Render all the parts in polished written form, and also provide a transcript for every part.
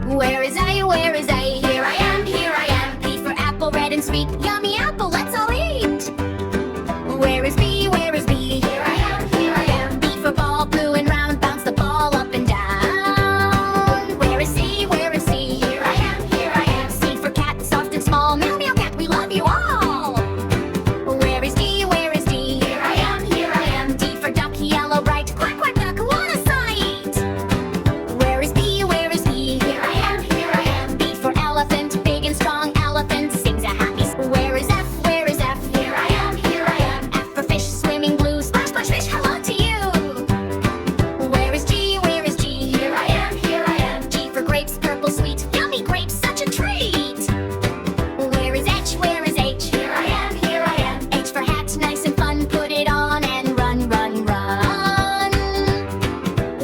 Where is A? Where is A? Here I am, here I am. P for apple, red and sweet. Yummy apple, let's all eat. Where is B? Where is B? Here I am, here I am. B for ball, blue and round. Bounce the ball up and down. Where is C? Where is C? Here I am, here I am. C for cat, soft and small. Meow, meow, cat, we love you all. Where is D? Where is D? Here I am, here I am. D for duck, yellow, bright. Quack, quack, duck, what a sight. Where is B? Where is B? Here I am, here I am. B for elephant, big and strong elephant sings a happy. Where is F? Where is F? Here I am, here I am. F for fish, swimming blue. Splash, splash, fish, hello to you. Where is G? Where is G? Here I am, here I am. G for grapes, purple, sweet. Yummy grapes, such a treat. Where is H? Where is H? Here I am, here I am. H for hat, nice and fun. Put it on and run, run, run.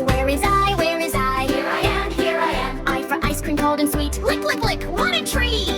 Where is I? Where is I? Here I am, here I am. I for ice cream, cold and sweet. Lick, lick, lick, what a treat.